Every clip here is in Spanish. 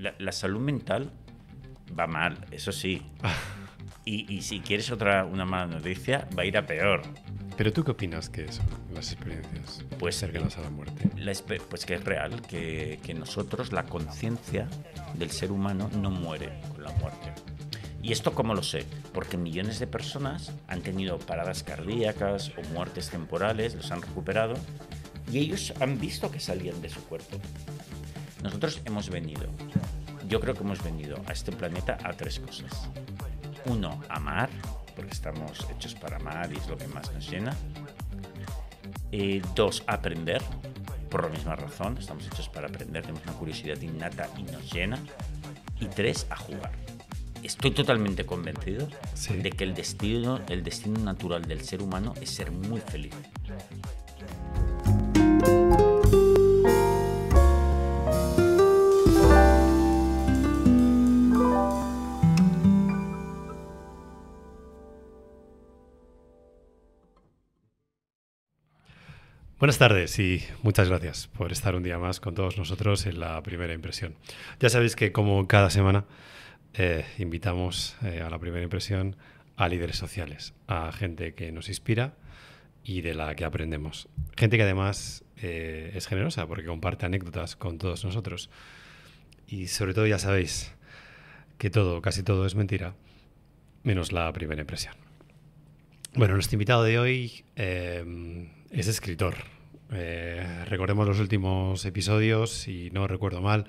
la salud mental va mal, eso sí. Y si quieres una mala noticia, va a ir a peor. ¿Pero tú qué opinas que son las experiencias Pues, cercanas a la muerte? Pues que es real, que nosotros, la conciencia del ser humano no muere con la muerte. ¿Y esto cómo lo sé? Porque millones de personas han tenido paradas cardíacas o muertes temporales, los han recuperado, y ellos han visto que salían de su cuerpo. Nosotros yo creo que hemos venido a este planeta a 3 cosas. 1, amar, porque estamos hechos para amar y es lo que más nos llena. 2, aprender, por la misma razón, estamos hechos para aprender, tenemos una curiosidad innata y nos llena. Y 3, a jugar. Estoy totalmente convencido de que el destino natural del ser humano es ser muy feliz. Buenas tardes y muchas gracias por estar un día más con todos nosotros en La Primera Impresión. Ya sabéis que como cada semana invitamos a La Primera Impresión a líderes sociales, a gente que nos inspira y de la que aprendemos. Gente que además es generosa porque comparte anécdotas con todos nosotros. Y sobre todo ya sabéis que casi todo es mentira, menos la primera impresión. Bueno, nuestro invitado de hoy es escritor. Recordemos los últimos episodios, si no recuerdo mal,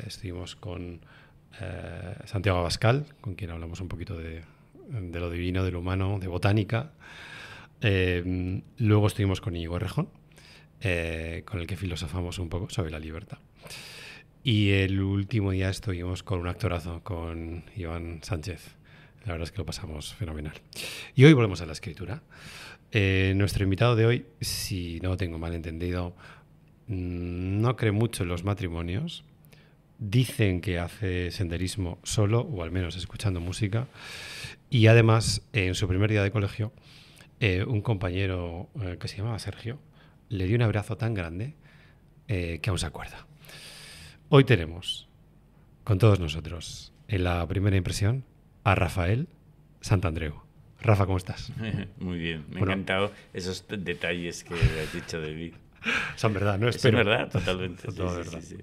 estuvimos con Santiago Abascal, con quien hablamos un poquito de lo divino, de lo humano, de botánica. Luego estuvimos con Íñigo Errejón, con el que filosofamos un poco sobre la libertad. Y el último día estuvimos con un actorazo, con Iván Sánchez. La verdad es que lo pasamos fenomenal. Y hoy volvemos a la escritura. Nuestro invitado de hoy, si no tengo mal entendido, no cree mucho en los matrimonios. Dicen que hace senderismo solo, o al menos escuchando música. Y además, en su primer día de colegio, un compañero que se llamaba Sergio le dio un abrazo tan grande que aún se acuerda. Hoy tenemos con todos nosotros, en La Primera Impresión, a Rafael Santandreu. Rafa, ¿cómo estás? Muy bien, me han encantado esos detalles que has dicho de mí. Son verdad, ¿no? Es verdad, totalmente. Todo verdad. Sí.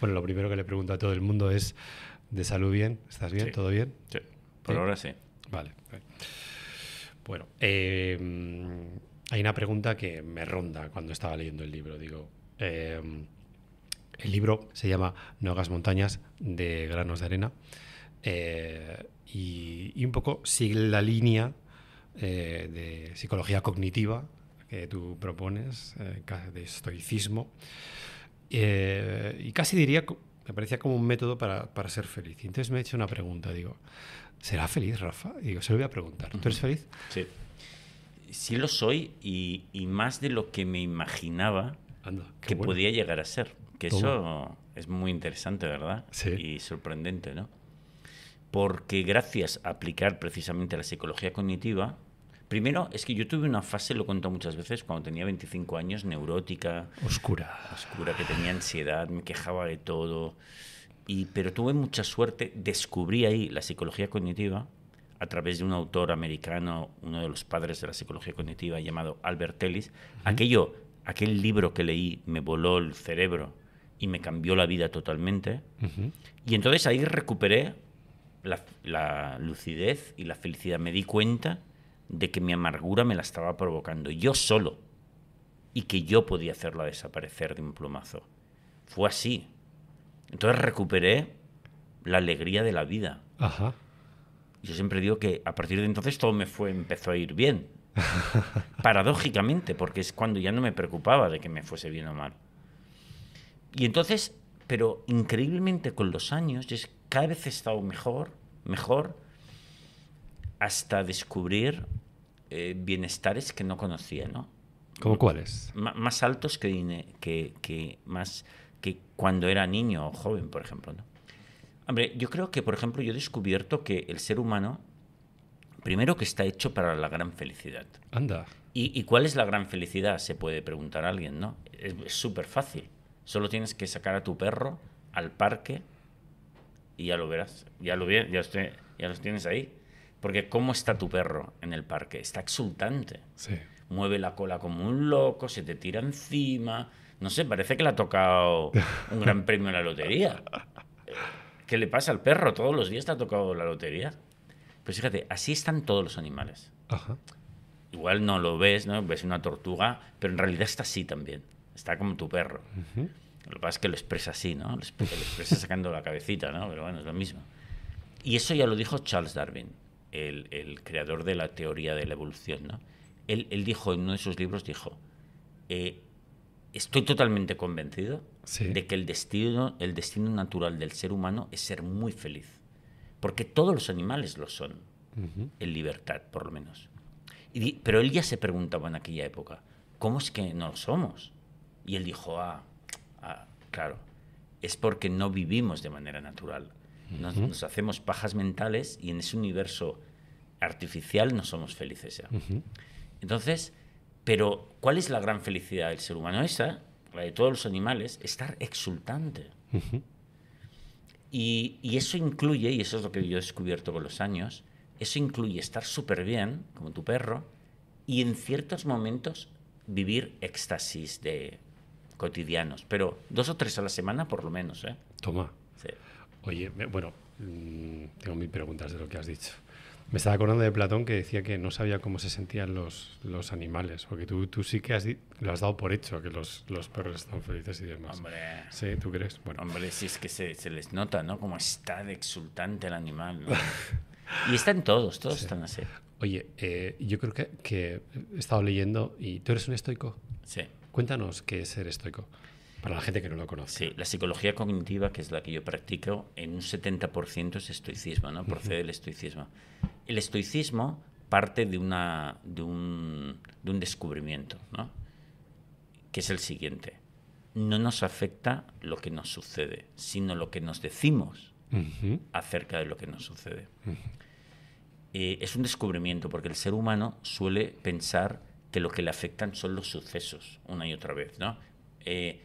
Bueno, lo primero que le pregunto a todo el mundo es de salud bien. ¿Estás bien? Sí. ¿Todo bien? Sí, por ahora sí. Vale. Bueno, hay una pregunta que me ronda cuando estaba leyendo el libro. Digo, el libro se llama No hagas montañas, de granos de arena. Y un poco sigue la línea de psicología cognitiva que tú propones, de estoicismo, y casi diría, me parecía como un método para ser feliz. Y entonces me he hecho una pregunta, digo, ¿será feliz, Rafa? Y digo, se lo voy a preguntar. ¿Tú eres feliz? Sí. Sí lo soy y más de lo que me imaginaba que podía llegar a ser. Que eso es muy interesante, ¿verdad? Sí. Y sorprendente, ¿no? Porque gracias a aplicar precisamente la psicología cognitiva, primero es que yo tuve una fase, lo he contado muchas veces, cuando tenía 25 años, neurótica. Oscura, que tenía ansiedad, me quejaba de todo. Pero tuve mucha suerte, descubrí ahí la psicología cognitiva a través de un autor americano, uno de los padres de la psicología cognitiva, llamado Albert Ellis. Aquel libro que leí me voló el cerebro y me cambió la vida totalmente. Y entonces ahí recuperé la lucidez y la felicidad. Me di cuenta de que mi amargura me la estaba provocando yo solo y que yo podía hacerla desaparecer de un plumazo. Fue así. Entonces recuperé la alegría de la vida. Ajá. Yo siempre digo que a partir de entonces todo empezó a ir bien. Paradójicamente, porque es cuando ya no me preocupaba de que me fuese bien o mal. Y entonces, pero increíblemente con los años, cada vez he estado mejor, hasta descubrir bienestares que no conocía, ¿no? ¿Cómo cuáles? Más altos que cuando era niño o joven, por ejemplo, ¿no? Hombre, yo creo que, por ejemplo, yo he descubierto que el ser humano, primero que está hecho para la gran felicidad. Anda. ¿Y cuál es la gran felicidad? Se puede preguntar a alguien, ¿no? Es súper fácil. Solo tienes que sacar a tu perro al parque y ya lo verás. Ya los tienes ahí. Porque ¿cómo está tu perro en el parque? Está exultante. Sí. Mueve la cola como un loco, se te tira encima. No sé, parece que le ha tocado un gran premio en la lotería. ¿Qué le pasa al perro? Todos los días te ha tocado la lotería. Pues fíjate, así están todos los animales. Ajá. Igual no lo ves, ¿no? Ves una tortuga, pero en realidad está así también. Está como tu perro. Lo que pasa es que lo expresa así, ¿no? Lo expresa sacando la cabecita, ¿no? Pero bueno, es lo mismo. Y eso ya lo dijo Charles Darwin, el creador de la teoría de la evolución, ¿no? Él dijo, en uno de sus libros, dijo, estoy totalmente convencido de que el destino natural del ser humano es ser muy feliz. Porque todos los animales lo son, en libertad, por lo menos. Pero él ya se preguntaba en aquella época, ¿cómo es que no lo somos? Y él dijo, claro, es porque no vivimos de manera natural. Nos hacemos pajas mentales y en ese universo artificial no somos felices ya. Entonces, pero ¿cuál es la gran felicidad del ser humano? Esa, la de todos los animales, estar exultante. Y eso incluye, y eso es lo que yo he descubierto con los años, eso incluye estar súper bien, como tu perro, y en ciertos momentos vivir éxtasis cotidianos, pero 2 o 3 a la semana por lo menos, ¿eh? Toma. Sí. Oye, bueno, tengo 1000 preguntas de lo que has dicho. Me estaba acordando de Platón, que decía que no sabía cómo se sentían los animales, porque tú sí que lo has dado por hecho, que los perros están felices y demás. Hombre. Sí, ¿tú crees? Bueno. Hombre, si es que se les nota, ¿no? Como está de exultante el animal, ¿no? Y están todos sí. Están así. Oye, yo creo que he estado leyendo, y tú eres un estoico. Sí. Cuéntanos qué es ser estoico, para la gente que no lo conoce. Sí, la psicología cognitiva, que es la que yo practico, en un 70% es estoicismo, ¿no? Procede del estoicismo. El estoicismo parte de un descubrimiento, ¿no? Que es el siguiente. No nos afecta lo que nos sucede, sino lo que nos decimos acerca de lo que nos sucede. Es un descubrimiento porque el ser humano suele pensar que lo que le afectan son los sucesos una y otra vez, ¿no?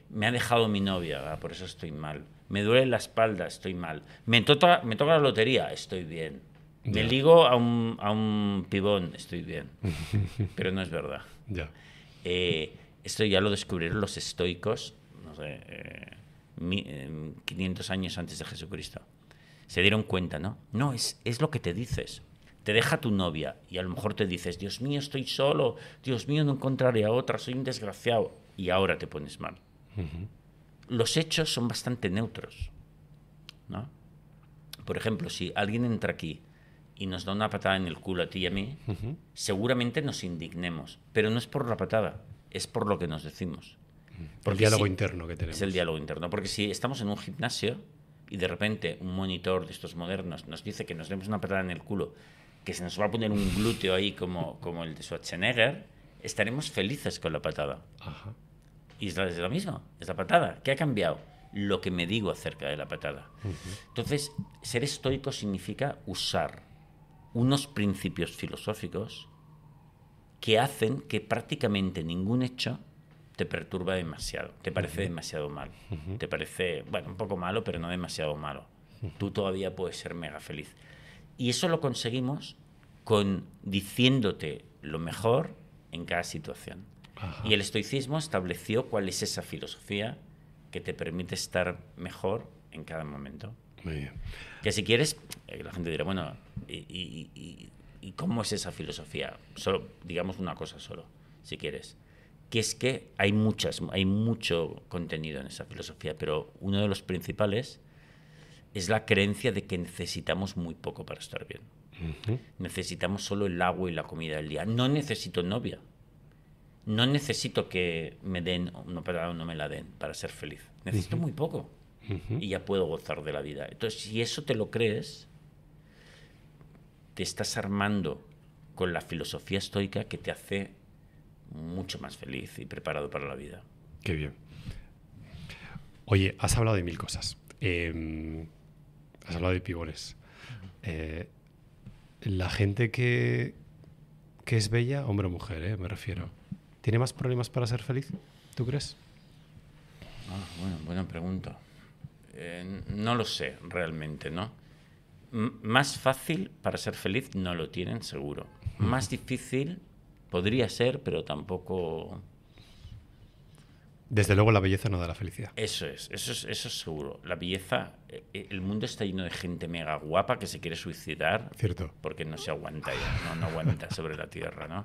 Me ha dejado mi novia, por eso estoy mal. Me duele la espalda, estoy mal. Me toca la lotería, estoy bien. Me ligo a un pibón, estoy bien. Pero no es verdad. Esto ya lo descubrieron los estoicos, no sé, 500 años antes de Jesucristo. Se dieron cuenta, ¿no? No, es lo que te dices. Te deja tu novia y a lo mejor te dices, Dios mío, estoy solo, Dios mío, no encontraré a otra, soy un desgraciado. Y ahora te pones mal. Los hechos son bastante neutros, ¿no? Por ejemplo, si alguien entra aquí y nos da una patada en el culo a ti y a mí, seguramente nos indignemos, pero no es por la patada, es por lo que nos decimos. El diálogo interno que tenemos. Es el diálogo interno, porque si estamos en un gimnasio y de repente un monitor de estos modernos nos dice que nos demos una patada en el culo, que se nos va a poner un glúteo ahí como el de Schwarzenegger, estaremos felices con la patada. Ajá. Y es lo mismo, es la patada. ¿Qué ha cambiado? Lo que me digo acerca de la patada. Entonces, ser estoico significa usar unos principios filosóficos que hacen que prácticamente ningún hecho te perturba demasiado, te parece demasiado mal. Te parece, bueno, un poco malo, pero no demasiado malo. Tú todavía puedes ser mega feliz. Y eso lo conseguimos diciéndote lo mejor en cada situación. Ajá. Y el estoicismo estableció cuál es esa filosofía que te permite estar mejor en cada momento. Muy bien. Que si quieres, la gente dirá, bueno, ¿y cómo es esa filosofía? Solo, digamos una cosa solo, si quieres. Que es que hay mucho contenido en esa filosofía, pero uno de los principales es la creencia de que necesitamos muy poco para estar bien. Necesitamos solo el agua y la comida del día. No necesito novia. No necesito que me den una patada o no me la den para ser feliz. Necesito muy poco y ya puedo gozar de la vida. Entonces, si eso te lo crees, te estás armando con la filosofía estoica que te hace mucho más feliz y preparado para la vida. Qué bien. Oye, has hablado de 1000 cosas. Has hablado de pibones. La gente que es bella, hombre o mujer, me refiero, ¿tiene más problemas para ser feliz? ¿Tú crees? Bueno, buena pregunta. No lo sé realmente, ¿no? Más fácil para ser feliz no lo tienen seguro. Más difícil podría ser, pero tampoco... Desde luego la belleza no da la felicidad. Eso es seguro. La belleza, el mundo está lleno de gente mega guapa que se quiere suicidar. Cierto. Porque no se aguanta ya, no aguanta sobre la tierra, ¿no?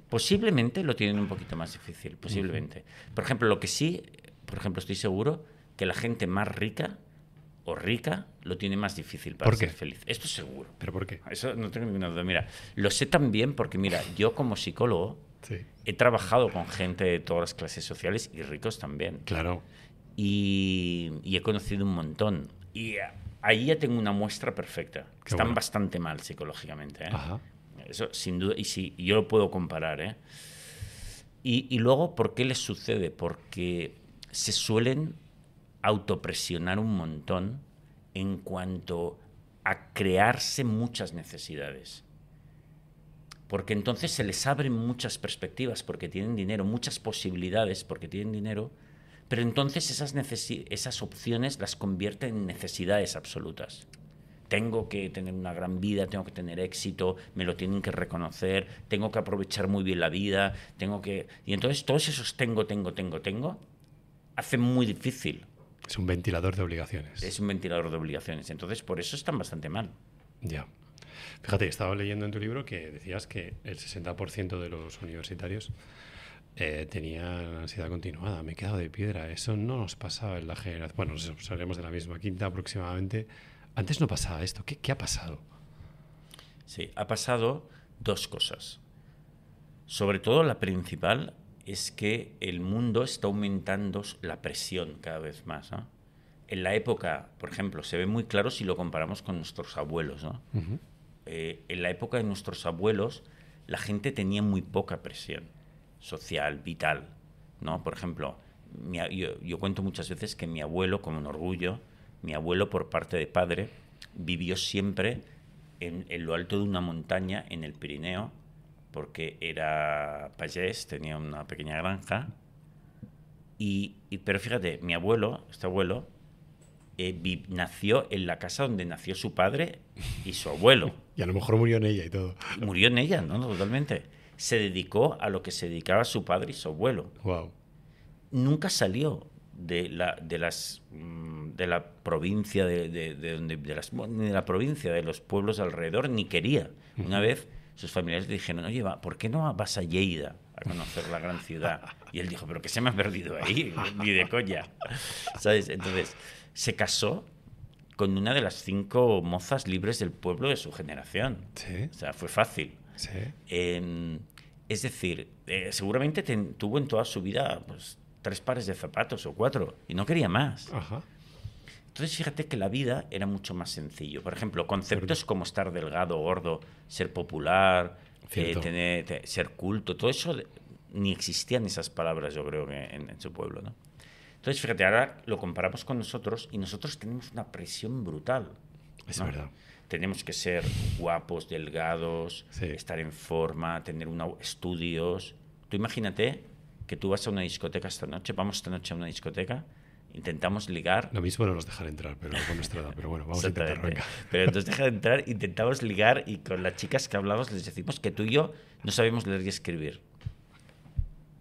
Posiblemente lo tienen un poquito más difícil, posiblemente. Por ejemplo, lo que sí, por ejemplo, estoy seguro que la gente más rica o rica lo tiene más difícil para ser feliz. Esto es seguro. ¿Pero por qué? Eso no tengo ninguna duda. Mira, lo sé también porque, mira, yo como psicólogo Sí. he trabajado con gente de todas las clases sociales y ricos también. Claro. Y he conocido un montón. Y ahí ya tengo una muestra perfecta. Qué Están bueno. bastante mal psicológicamente, ¿eh? Ajá. Eso sin duda. Y sí, yo lo puedo comparar, ¿eh? Y luego, ¿por qué les sucede? Porque se suelen autopresionar un montón en cuanto a crearse muchas necesidades. Porque entonces se les abren muchas perspectivas porque tienen dinero, muchas posibilidades porque tienen dinero, pero entonces esas opciones las convierten en necesidades absolutas. Tengo que tener una gran vida, tengo que tener éxito, me lo tienen que reconocer, tengo que aprovechar muy bien la vida, Y entonces todos esos tengo, hacen muy difícil. Es un ventilador de obligaciones. Es un ventilador de obligaciones. Entonces por eso están bastante mal. Ya. Fíjate, estaba leyendo en tu libro que decías que el 60% de los universitarios tenían ansiedad continuada. Me he quedado de piedra. Eso no nos pasaba en la generación. Bueno, seremos de la misma quinta aproximadamente. Antes no pasaba esto. ¿Qué ha pasado? Sí, ha pasado dos cosas. Sobre todo la principal es que el mundo está aumentando la presión cada vez más, ¿no? En la época, por ejemplo, se ve muy claro si lo comparamos con nuestros abuelos, ¿no? Uh-huh. En la época de nuestros abuelos, la gente tenía muy poca presión social, vital, ¿no? Por ejemplo, yo cuento muchas veces que mi abuelo, como un orgullo, mi abuelo por parte de padre, vivió siempre en lo alto de una montaña en el Pirineo, porque era payés, tenía una pequeña granja, pero fíjate, mi abuelo, este abuelo, nació en la casa donde nació su padre y su abuelo. Y a lo mejor murió en ella y todo. Murió en ella, ¿no? Totalmente. Se dedicó a lo que se dedicaba su padre y su abuelo. Wow. Nunca salió de la provincia de la provincia, de los pueblos alrededor, ni quería. Uh-huh. Una vez sus familiares le dijeron, oye, ¿por qué no vas a Lleida a conocer la gran ciudad? Y él dijo, pero ¿qué se me ha perdido ahí? Ni de coña. ¿Sabes? Entonces, se casó con una de las 5 mozas libres del pueblo de su generación. ¿Sí? O sea, fue fácil. ¿Sí? Es decir, seguramente tuvo en toda su vida pues, 3 pares de zapatos o 4 y no quería más. Ajá. Entonces, fíjate que la vida era mucho más sencillo. Por ejemplo, conceptos como estar delgado, gordo, ser popular, ser culto, todo eso, ni existían esas palabras, yo creo, que en su pueblo, ¿no? Entonces, fíjate, ahora lo comparamos con nosotros y nosotros tenemos una presión brutal. Es ¿no? verdad. Tenemos que ser guapos, delgados, sí. Estar en forma, tener estudios. Tú imagínate que tú vas a una discoteca esta noche, vamos esta noche a una discoteca, intentamos ligar. Lo mismo no nos dejan entrar, pero con nuestra edad. Pero bueno, vamos a intentar, venga. Pero nos dejan entrar, intentamos ligar y con las chicas que hablamos les decimos que tú y yo no sabemos leer y escribir.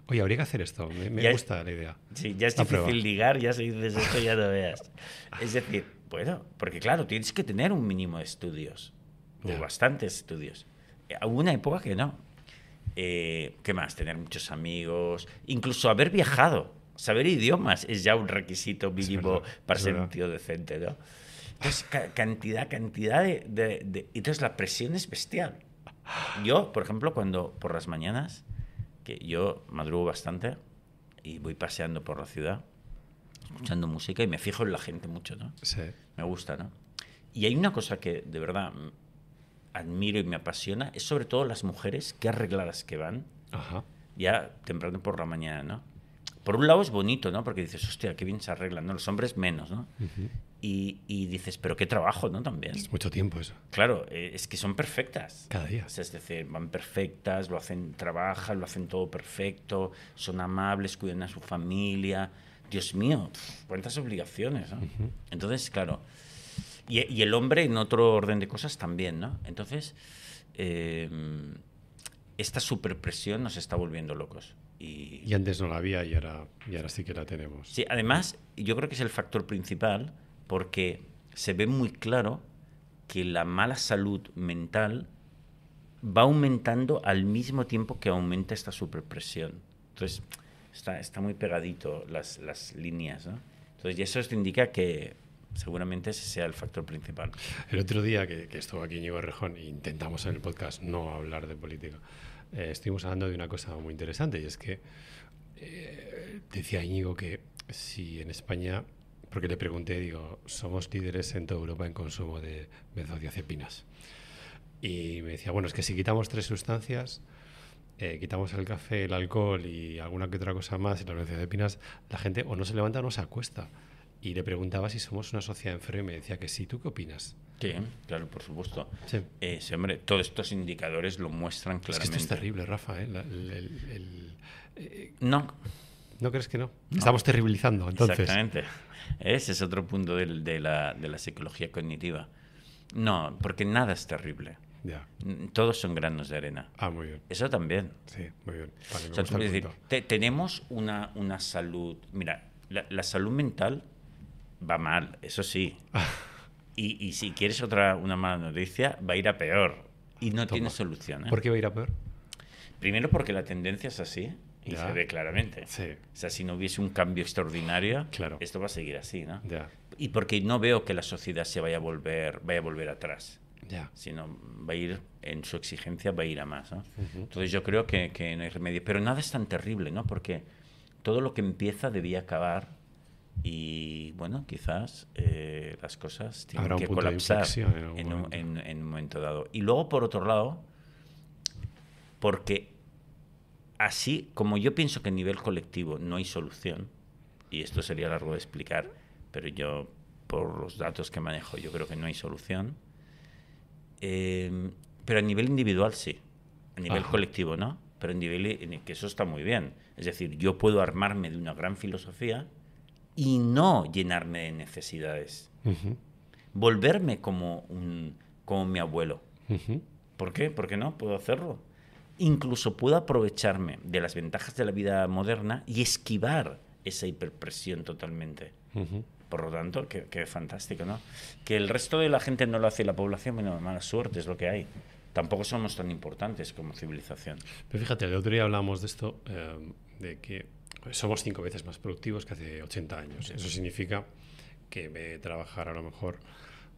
Oye, habría que hacer esto. Me gusta la idea. Sí, ya es difícil ligar, ya si dices esto ya no veas. Es decir, bueno, porque claro, tienes que tener un mínimo de estudios. O bastantes estudios. Hubo una época que no. ¿Qué más? Tener muchos amigos. Incluso haber viajado. Saber idiomas es ya un requisito mínimo para ser un tío decente, ¿no? Entonces, cantidad de... Entonces, la presión es bestial. Yo, por ejemplo, cuando por las mañanas, que yo madrugo bastante y voy paseando por la ciudad, escuchando música y me fijo en la gente mucho, ¿no? Sí. Me gusta, ¿no? Y hay una cosa que de verdad admiro y me apasiona, es sobre todo las mujeres, qué arregladas que van. Ajá. Ya temprano por la mañana, ¿no? Por un lado es bonito, ¿no? Porque dices, hostia, qué bien se arreglan, ¿no? Los hombres menos, ¿no? Uh-huh. Y dices, pero qué trabajo, ¿no? También. Es mucho tiempo eso. Claro, es que son perfectas. Cada día. O sea, es decir, van perfectas, trabajan, lo hacen todo perfecto, son amables, cuidan a su familia, Dios mío, cuántas obligaciones, ¿no? Entonces, claro, y el hombre en otro orden de cosas también, ¿no? Entonces, esta superpresión nos está volviendo locos. Y antes no la había y ahora sí que la tenemos. Sí, además, yo creo que es el factor principal porque se ve muy claro que la mala salud mental va aumentando al mismo tiempo que aumenta esta superpresión. Entonces, está muy pegadito las líneas, ¿no? Entonces, y eso te indica que seguramente ese sea el factor principal. El otro día que estuvo aquí Íñigo Errejón e intentamos en el podcast no hablar de política, estuvimos hablando de una cosa muy interesante y es que decía Íñigo que si en España, porque le pregunté, digo, somos líderes en toda Europa en consumo de benzodiazepinas. Y me decía, bueno, es que si quitamos 3 sustancias, quitamos el café, el alcohol y alguna que otra cosa más, y las benzodiazepinas, la gente o no se levanta o no se acuesta. Y le preguntaba si somos una sociedad enferma y me decía que sí. ¿Tú qué opinas? Sí, claro, por supuesto. Sí. Sí, hombre, todos estos indicadores lo muestran claramente. Es que esto es terrible, Rafa. No. ¿No crees que no? Estamos terribilizando, entonces. Exactamente. Ese es otro punto de la psicología cognitiva. No, porque nada es terrible. Ya. Todos son granos de arena. Ah, muy bien. Eso también. Sí, muy bien. Vale, O sea, tú puedes decir, tenemos una salud... Mira, la salud mental va mal, eso sí. Y si quieres una mala noticia, va a ir a peor. Y no tiene solución. ¿Por qué va a ir a peor? Primero porque la tendencia es así. Y ya. se ve claramente. Sí. O sea, si no hubiese un cambio extraordinario, claro. esto va a seguir así, ¿no? Ya. Y porque no veo que la sociedad se vaya a volver atrás. Ya. Sino va a ir, en su exigencia, va a ir a más, ¿no? Entonces yo creo que no hay remedio. Pero nada es tan terrible, ¿no? Porque todo lo que empieza debía acabar y, bueno, quizás las cosas tienen que colapsar en un momento dado. Y luego, por otro lado, porque así como yo pienso que a nivel colectivo no hay solución, y esto sería largo de explicar, pero yo, por los datos que manejo, yo creo que no hay solución, pero a nivel individual sí, a nivel colectivo no, pero a nivel que eso está muy bien. Es decir, yo puedo armarme de una gran filosofía y no llenarme de necesidades. Volverme como mi abuelo. ¿Por qué? Porque no puedo hacerlo. Incluso puedo aprovecharme de las ventajas de la vida moderna y esquivar esa hiperpresión totalmente. Por lo tanto, qué fantástico, ¿no? Que el resto de la gente no lo hace y la población, bueno, mala suerte, es lo que hay. Tampoco somos tan importantes como civilización. Pero fíjate, el otro día hablamos de esto, de que somos 5 veces más productivos que hace 80 años. Eso significa que en vez de trabajar a lo mejor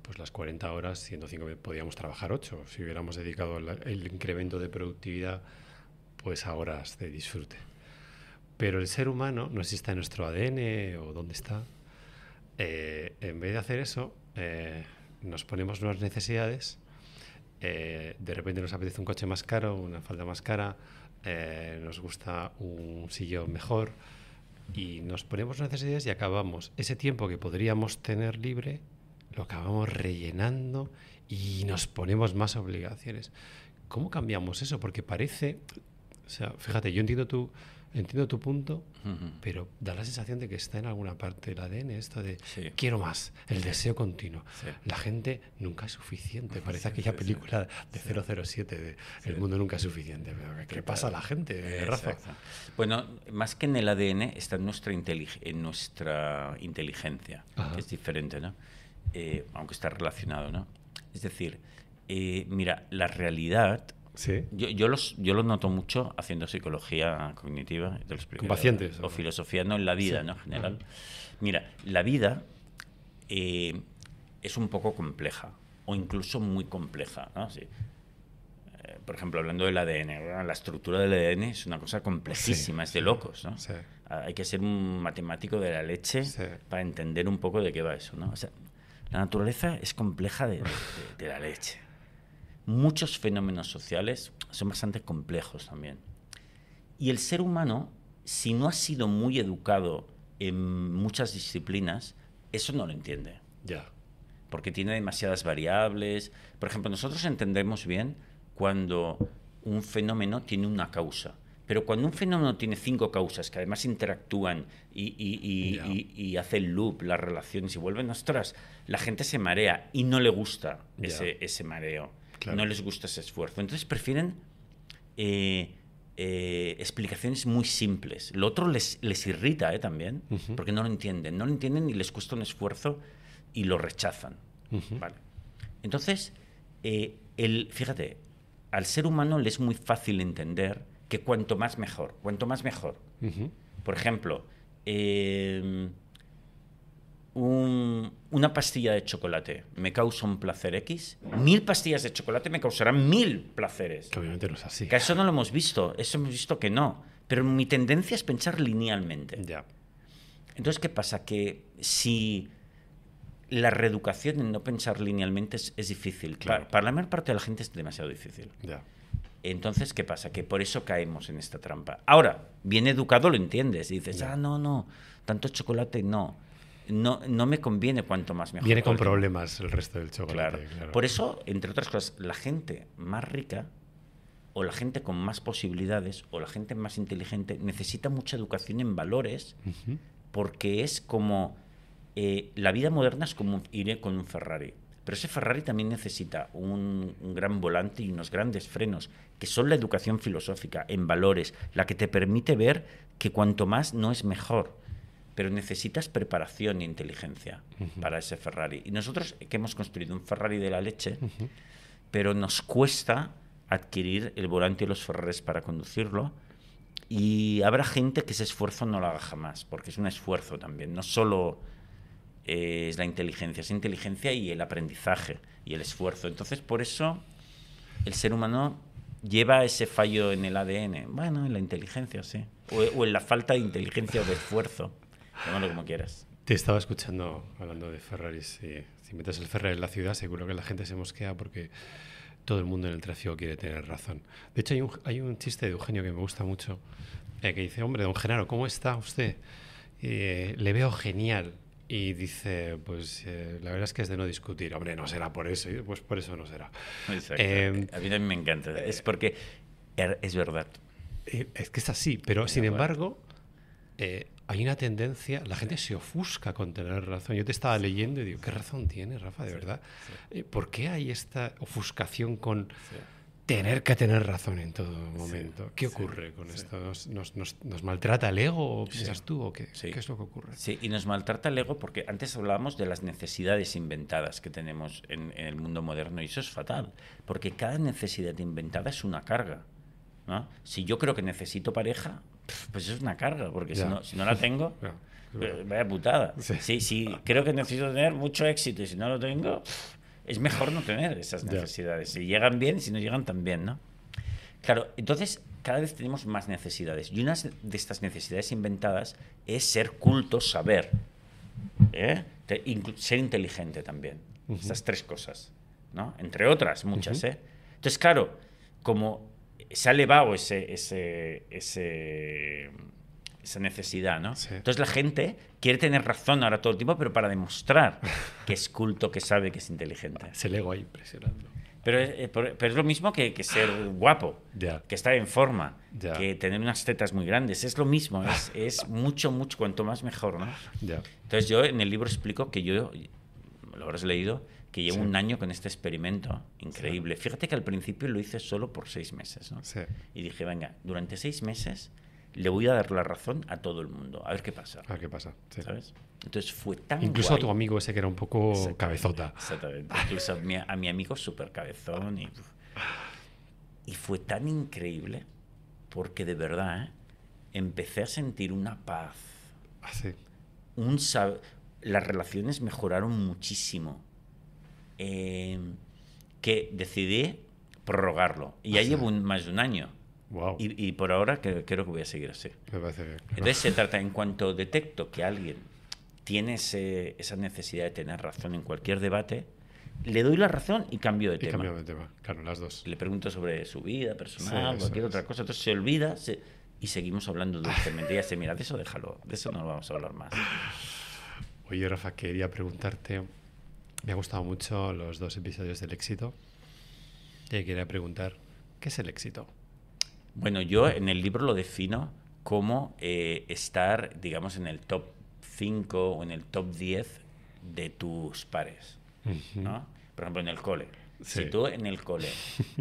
pues las 40 horas, siendo 5 podíamos trabajar 8, si hubiéramos dedicado el incremento de productividad pues a horas de disfrute. Pero el ser humano, no sé si está en nuestro ADN o dónde está, en vez de hacer eso, nos ponemos nuevas necesidades, de repente nos apetece un coche más caro, una falda más cara, nos gusta un sillón mejor y nos ponemos necesidades y acabamos ese tiempo que podríamos tener libre, lo acabamos rellenando y nos ponemos más obligaciones. ¿Cómo cambiamos eso? Porque parece, o sea, fíjate, yo entiendo tu punto, pero da la sensación de que está en alguna parte del ADN esto de quiero más, el deseo continuo. La gente nunca es suficiente. Parece aquella película de 007 de El mundo nunca es suficiente. ¿Qué pasa a la gente, Rafa? Bueno, más que en el ADN está en nuestra inteligencia, que es diferente, ¿no? Aunque está relacionado, ¿no? Es decir, mira, la realidad... ¿Sí? Yo lo noto mucho haciendo psicología cognitiva. ¿Con pacientes? O filosofía, no en la vida, ¿no? En general. Mira, la vida es un poco compleja, o incluso muy compleja, ¿no? Sí. Por ejemplo, hablando del ADN, la estructura del ADN es una cosa complejísima, es de locos, ¿no? Sí. Hay que ser un matemático de la leche para entender un poco de qué va eso, ¿no? O sea, la naturaleza es compleja de la leche. Muchos fenómenos sociales son bastante complejos también. Y el ser humano, si no ha sido muy educado en muchas disciplinas, eso no lo entiende. Ya. Porque tiene demasiadas variables. Por ejemplo, nosotros entendemos bien cuando un fenómeno tiene una causa. Pero cuando un fenómeno tiene 5 causas que además interactúan y hace el loop, las relaciones y vuelven, ostras, la gente se marea y no le gusta ese mareo. Claro. No les gusta ese esfuerzo. Entonces prefieren explicaciones muy simples. Lo otro les irrita también, porque no lo entienden. No lo entienden y les cuesta un esfuerzo y lo rechazan. Vale. Entonces, fíjate, al ser humano le es muy fácil entender que cuanto más mejor, cuanto más mejor. Por ejemplo, una pastilla de chocolate me causa un placer X, 1000 pastillas de chocolate me causarán 1000 placeres. Que obviamente no es así. Que eso no lo hemos visto, eso hemos visto que no. Pero mi tendencia es pensar linealmente. Ya. Entonces, ¿qué pasa? Que si la reeducación en no pensar linealmente es difícil. Claro. Para la mayor parte de la gente es demasiado difícil. Ya. Entonces, ¿qué pasa? Que por eso caemos en esta trampa. Ahora, bien educado lo entiendes. Y dices, no, tanto chocolate no. No me conviene cuanto más mejor. Viene con problemas el resto del chocolate. Claro. Por eso, entre otras cosas, la gente más rica o la gente con más posibilidades o la gente más inteligente necesita mucha educación en valores porque es como... la vida moderna es como ir con un Ferrari. Pero ese Ferrari también necesita un gran volante y unos grandes frenos, que son la educación filosófica en valores, la que te permite ver que cuanto más no es mejor. Pero necesitas preparación e inteligencia para ese Ferrari. Y nosotros que hemos construido un Ferrari de la leche, pero nos cuesta adquirir el volante y los Ferraris para conducirlo. Y habrá gente que ese esfuerzo no lo haga jamás, porque es un esfuerzo también, no solo... es la inteligencia, es inteligencia y el aprendizaje y el esfuerzo. Entonces, por eso el ser humano lleva ese fallo en el ADN. Bueno, en la inteligencia, sí. O en la falta de inteligencia o de esfuerzo. Llámalo como quieras. Te estaba escuchando hablando de Ferraris. Y si metes el Ferrari en la ciudad, seguro que la gente se mosquea porque todo el mundo en el tráfico quiere tener razón. De hecho, hay un chiste de Eugenio que me gusta mucho, que dice, hombre, don Genaro, ¿cómo está usted? Le veo genial. Y dice, pues la verdad es que es de no discutir. Hombre, no será por eso. Pues por eso no será. Exacto. A mí también me encanta. Es porque es verdad. Es que es así. Pero, sin embargo, hay una tendencia... La gente se ofusca con tener razón. Yo te estaba leyendo y digo, ¿qué razón tiene, Rafa, de verdad? Sí. ¿Por qué hay esta ofuscación con... tener que tener razón en todo momento? ¿Qué ocurre con esto? ¿Nos maltrata el ego, o piensas tú, o qué es lo que ocurre? Sí, y nos maltrata el ego porque antes hablábamos de las necesidades inventadas que tenemos en el mundo moderno, y eso es fatal, porque cada necesidad inventada es una carga, ¿no? Si yo creo que necesito pareja, pues es una carga, porque si no la tengo, vaya putada. Si creo que necesito tener mucho éxito y si no lo tengo... es mejor no tener esas necesidades. Si llegan bien, si no llegan también, ¿no? Claro, entonces cada vez tenemos más necesidades. Y una de estas necesidades inventadas es ser culto, saber. Ser inteligente también. Estas 3 cosas, ¿no? Entre otras, muchas, Entonces, claro, como se ha elevado esa necesidad, ¿no? Sí. Entonces la gente quiere tener razón ahora todo el tiempo, pero para demostrar que es culto, que sabe, que es inteligente. Es el ego ahí impresionando. Pero es lo mismo que ser guapo, que estar en forma, que tener unas tetas muy grandes. Es lo mismo, es mucho, cuanto más mejor, ¿no? Entonces yo en el libro explico que yo, lo habrás leído, que llevo un año con este experimento increíble. Fíjate que al principio lo hice solo por 6 meses, ¿no? Y dije, venga, durante 6 meses... le voy a dar la razón a todo el mundo. A ver qué pasa. A ver qué pasa. Sí. ¿Sabes? Entonces fue tan incluso guay. A tu amigo ese que era un poco cabezota. Exactamente. Incluso a mi amigo súper cabezón. Y fue tan increíble porque de verdad empecé a sentir una paz. Sí. Las relaciones mejoraron muchísimo. Que decidí prorrogarlo. Y ya llevo más de un año. Wow. Y por ahora creo que voy a seguir así. Me parece bien. Entonces se trata, en cuanto detecto que alguien tiene esa necesidad de tener razón en cualquier debate, le doy la razón y cambio de tema. Cambio de tema, claro, las dos. Le pregunto sobre su vida personal, cualquier otra cosa, entonces se olvida y seguimos hablando dulcemente. Y ya se mira, de eso déjalo, de eso no vamos a hablar más. Oye, Rafa, quería preguntarte, me ha gustado mucho los 2 episodios del éxito, y quería preguntar, ¿qué es el éxito? Bueno, yo en el libro lo defino como estar, digamos, en el top 5 o en el top 10 de tus pares, ¿no? Por ejemplo, en el cole. Sí. Si tú en el cole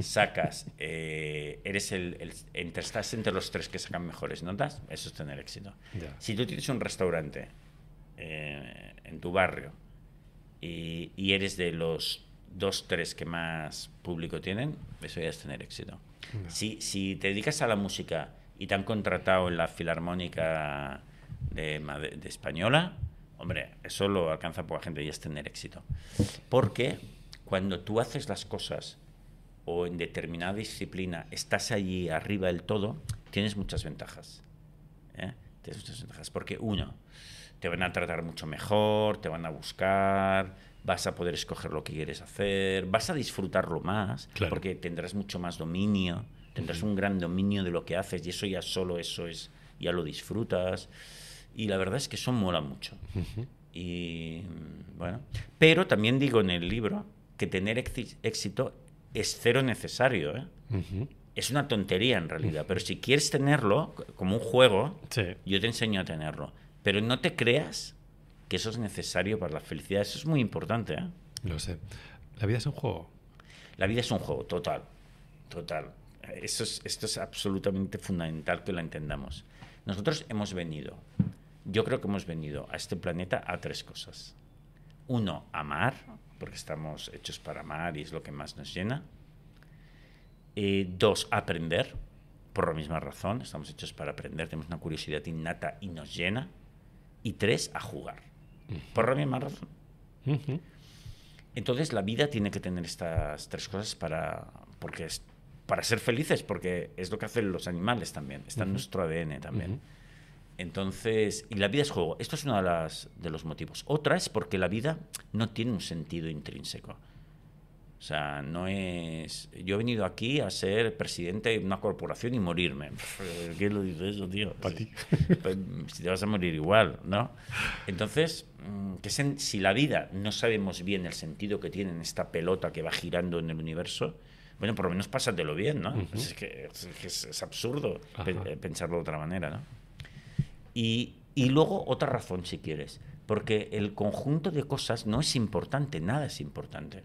sacas, eres estás entre los 3 que sacan mejores notas, eso es tener éxito. Ya. Si tú tienes un restaurante en tu barrio y eres de los 2, 3 que más público tienen, eso ya es tener éxito. Ya. Si te dedicas a la música y te han contratado en la Filarmónica de Española, hombre, eso lo alcanza poca gente y es tener éxito. Porque cuando tú haces las cosas o en determinada disciplina estás allí arriba del todo, tienes muchas ventajas. Tienes muchas ventajas. Porque uno, te van a tratar mucho mejor, te van a buscar, vas a poder escoger lo que quieres hacer, vas a disfrutarlo más, claro, porque tendrás mucho más dominio, tendrás un gran dominio de lo que haces y eso ya solo eso es, ya lo disfrutas. Y la verdad es que eso mola mucho. Y bueno, pero también digo en el libro que tener éxito es cero necesario, ¿eh? Es una tontería en realidad, pero si quieres tenerlo como un juego, sí, yo te enseño a tenerlo. Pero no te creas que eso es necesario para la felicidad. Eso es muy importante, ¿eh? Lo sé. ¿La vida es un juego? La vida es un juego, total. Total. Esto es absolutamente fundamental que lo entendamos. Nosotros yo creo que hemos venido a este planeta a 3 cosas. 1, amar, porque estamos hechos para amar y es lo que más nos llena. 2, aprender, por la misma razón, estamos hechos para aprender, tenemos una curiosidad innata y nos llena. Y 3, a jugar, por la misma razón. Entonces la vida tiene que tener estas 3 cosas para ser felices, porque es lo que hacen los animales también, está en nuestro ADN también. Entonces, y la vida es juego. Esto es uno de los motivos. Otra es porque la vida no tiene un sentido intrínseco. O sea, no es... Yo he venido aquí a ser presidente de una corporación y morirme. ¿Qué lo dice eso, tío? Para ti. Pues, si te vas a morir igual, ¿no? Entonces, si la vida no sabemos bien el sentido que tiene en esta pelota que va girando en el universo, bueno, por lo menos pásatelo bien, ¿no? Pues es absurdo pensarlo de otra manera, ¿no? Y luego otra razón, si quieres, porque el conjunto de cosas no es importante, nada es importante.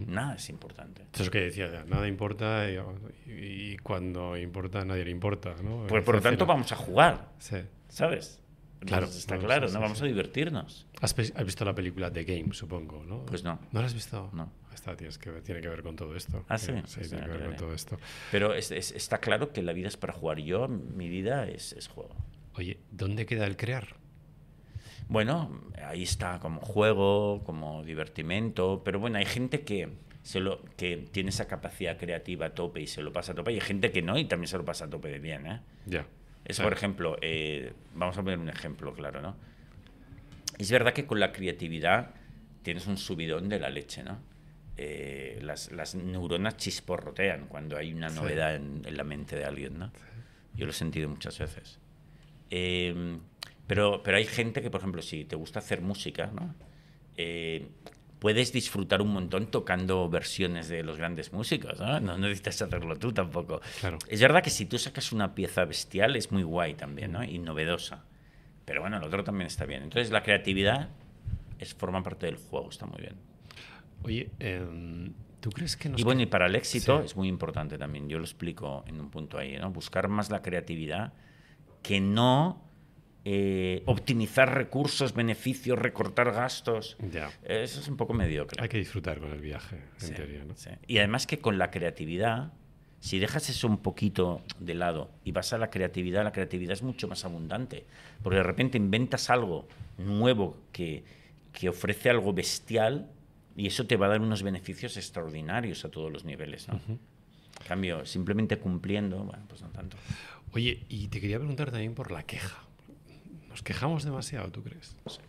Nada es importante. Eso es lo que decía, nada importa y cuando importa a nadie le importa, ¿no? Pues por lo tanto vamos a jugar, sí, ¿sabes? Claro. Entonces, está claro, sí, ¿no? Vamos a divertirnos. ¿Has visto la película The Game, supongo, no? Pues no. ¿No la has visto? No. Tiene que ver con todo esto. Ah, sí. Sí, tiene que ver con todo esto. Pero está claro que la vida es para jugar. Mi vida es juego. Oye, ¿dónde queda el crear? Bueno, ahí está como juego, como divertimento, pero bueno, hay gente que tiene esa capacidad creativa a tope y se lo pasa a tope, y hay gente que no y también se lo pasa a tope de bien, ¿eh? Ya. Eso, por ejemplo, vamos a poner un ejemplo claro, ¿no? Es verdad que con la creatividad tienes un subidón de la leche, ¿no? Las neuronas chisporrotean cuando hay una novedad en la mente de alguien, ¿no? Yo lo he sentido muchas veces. Pero hay gente que, por ejemplo, si te gusta hacer música, ¿no? Puedes disfrutar un montón tocando versiones de los grandes músicos, ¿no? No necesitas hacerlo tú tampoco. Claro. Es verdad que si tú sacas una pieza bestial es muy guay también, ¿no? Y novedosa. Pero bueno, el otro también está bien. Entonces la creatividad forma parte del juego, está muy bien. Oye, ¿tú crees que y bueno, y para el éxito es muy importante también, yo lo explico en un punto ahí, ¿no? Buscar más la creatividad que no optimizar recursos, beneficios, recortar gastos. Ya. Eso es un poco mediocre. Hay que disfrutar con el viaje, en teoría, ¿no? Sí. Y además que con la creatividad, si dejas eso un poquito de lado y vas a la creatividad es mucho más abundante. Porque de repente inventas algo nuevo que ofrece algo bestial y eso te va a dar unos beneficios extraordinarios a todos los niveles, ¿no? En cambio, simplemente cumpliendo, bueno, pues no tanto. Oye, y te quería preguntar también por la queja. ¿Nos quejamos demasiado, tú crees? Sí.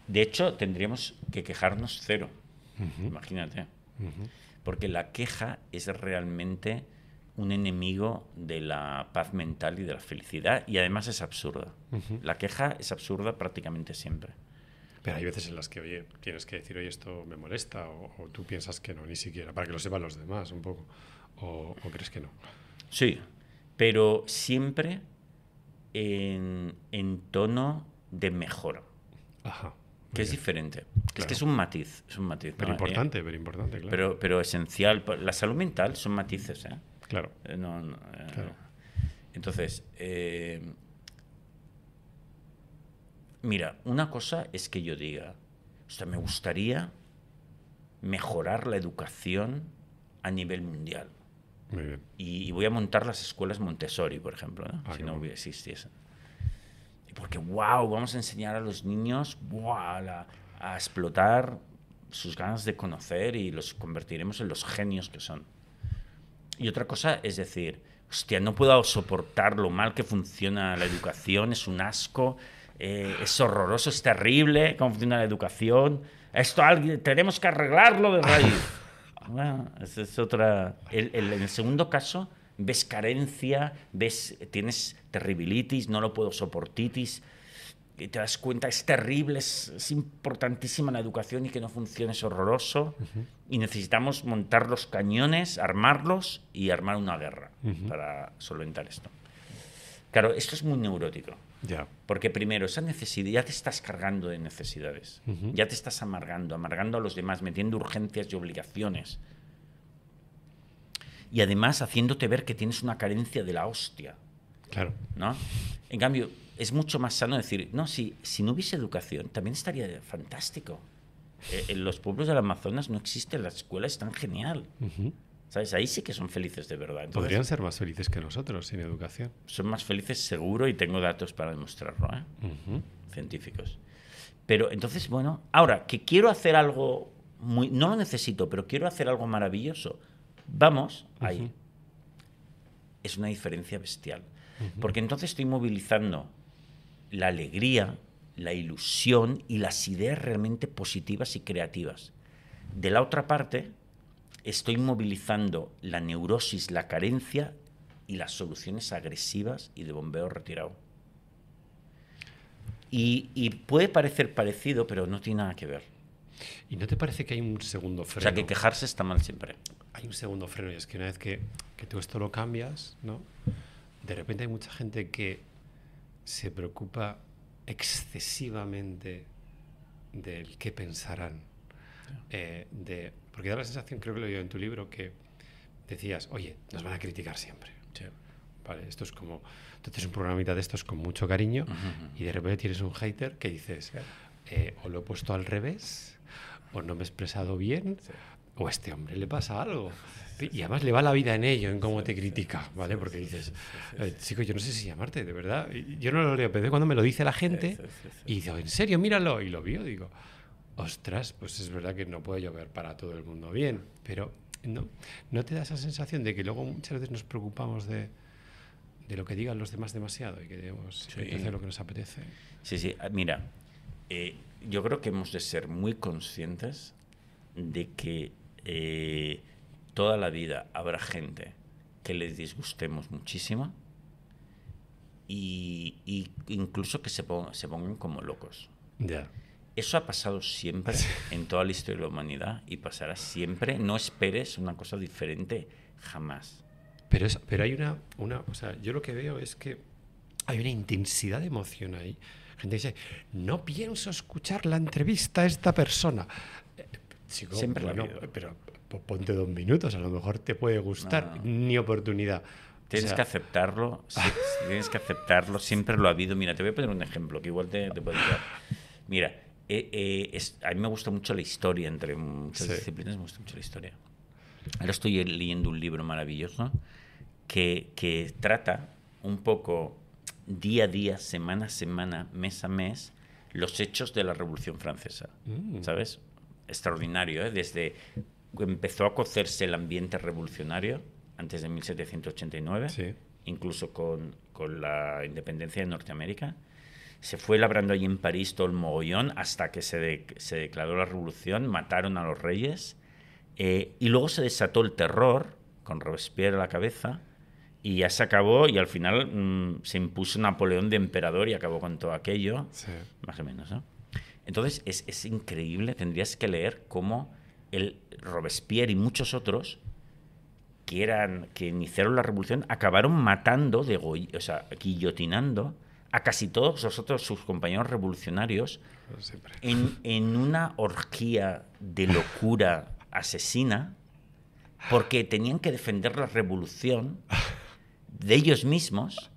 De hecho, tendríamos que quejarnos cero. Imagínate. Porque la queja es realmente un enemigo de la paz mental y de la felicidad, y además es absurda. La queja es absurda prácticamente siempre. Pero hay veces en las que, oye, tienes que decir, oye, esto me molesta, o tú piensas que no, ni siquiera, para que lo sepan los demás un poco, o crees que no. Sí. pero siempre en tono de mejora. Ajá. Que es diferente. Claro. Es que es un matiz. Pero ¿no? importante, claro. Pero esencial. La salud mental son matices, ¿eh? Claro. Claro. Entonces, mira, una cosa es que yo diga, o sea, me gustaría mejorar la educación a nivel mundial. Muy bien. Y voy a montar las escuelas Montessori, por ejemplo, ¿no? Si no bueno. existiesen. Porque, wow, vamos a enseñar a los niños a explotar sus ganas de conocer y los convertiremos en los genios que son. Y otra cosa es decir, hostia, no puedo soportar lo mal que funciona la educación, es un asco, es horroroso, es terrible cómo funciona la educación. Esto tenemos que arreglarlo de raíz. Bueno, esa es otra. En el segundo caso, ves carencia, tienes terribilitis, no lo puedo soportitis, y te das cuenta, es terrible, es importantísima la educación y que no funcione es horroroso. Y necesitamos montar los cañones, armarlos y armar una guerra para solventar esto. Claro, esto es muy neurótico. Ya. Porque primero, esa necesidad, ya te estás cargando de necesidades, ya te estás amargando a los demás, metiendo urgencias y obligaciones. Y además haciéndote ver que tienes una carencia de la hostia. Claro. ¿No? En cambio, es mucho más sano decir, no, si no hubiese educación, también estaría fantástico. En los pueblos del Amazonas no existe, la escuela es tan genial. ¿Sabes? Ahí sí que son felices de verdad. Entonces, podrían ser más felices que nosotros sin educación. Son más felices seguro y tengo datos para demostrarlo, ¿eh? Científicos. Pero entonces, bueno, ahora que quiero hacer algo no lo necesito, pero quiero hacer algo maravilloso. Vamos ahí. Es una diferencia bestial. Porque entonces estoy movilizando la alegría, la ilusión y las ideas realmente positivas y creativas. De la otra parte, estoy movilizando la neurosis, la carencia y las soluciones agresivas y de bombeo retirado. Y puede parecer parecido, pero no tiene nada que ver. ¿Y no te parece que hay un segundo freno? O sea, que quejarse está mal siempre. Hay un segundo freno, y es que una vez que tú esto lo cambias, ¿no? De repente hay mucha gente que se preocupa excesivamente del qué pensarán. Porque da la sensación, creo que lo digo en tu libro, que decías, oye, nos van a criticar siempre. Sí. Vale, esto es como... Entonces un programita de estos con mucho cariño y de repente tienes un hater que dices, o lo he puesto al revés, o no me he expresado bien, o a este hombre le pasa algo. Y además le va la vida en ello, en cómo te critica, ¿vale? Porque dices, chico, yo no sé si llamarte, de verdad. Yo no lo leo, pero cuando me lo dice la gente y digo, ¿en serio? Míralo. Y lo vio, digo, ostras, pues es verdad que no puede llover para todo el mundo bien, pero ¿no te da esa sensación de que luego muchas veces nos preocupamos de lo que digan los demás demasiado y que debemos hacer lo que nos apetece? Sí. Mira, yo creo que hemos de ser muy conscientes de que toda la vida habrá gente que les disgustemos muchísimo y incluso que se pongan como locos. Ya. Eso ha pasado siempre en toda la historia de la humanidad y pasará siempre. No esperes una cosa diferente jamás. Pero hay una, o sea, yo lo que veo es que hay una intensidad de emoción ahí. Gente dice, no pienso escuchar la entrevista a esta persona. Chico, siempre bueno, pero ponte 2 minutos, a lo mejor te puede gustar, ni oportunidad. Tienes que aceptarlo, tienes que aceptarlo, siempre lo ha habido. Mira, te voy a poner un ejemplo que igual te puede ayudar. Mira, a mí me gusta mucho la historia, entre muchas disciplinas me gusta mucho la historia. Ahora estoy leyendo un libro maravilloso que trata un poco día a día, semana a semana, mes a mes, los hechos de la Revolución Francesa, ¿sabes? Extraordinario, ¿eh? Desde empezó a cocerse el ambiente revolucionario antes de 1789, incluso con la independencia de Norteamérica. Se fue labrando allí en París todo el mogollón hasta que se declaró la revolución, mataron a los reyes y luego se desató el terror con Robespierre a la cabeza y ya se acabó y al final se impuso Napoleón de emperador y acabó con todo aquello, más o menos, ¿no? Entonces es increíble, tendrías que leer cómo el Robespierre y muchos otros que iniciaron la revolución acabaron matando, o sea, guillotinando a casi todos sus compañeros revolucionarios en una orgía de locura asesina, porque tenían que defender la revolución de ellos mismos,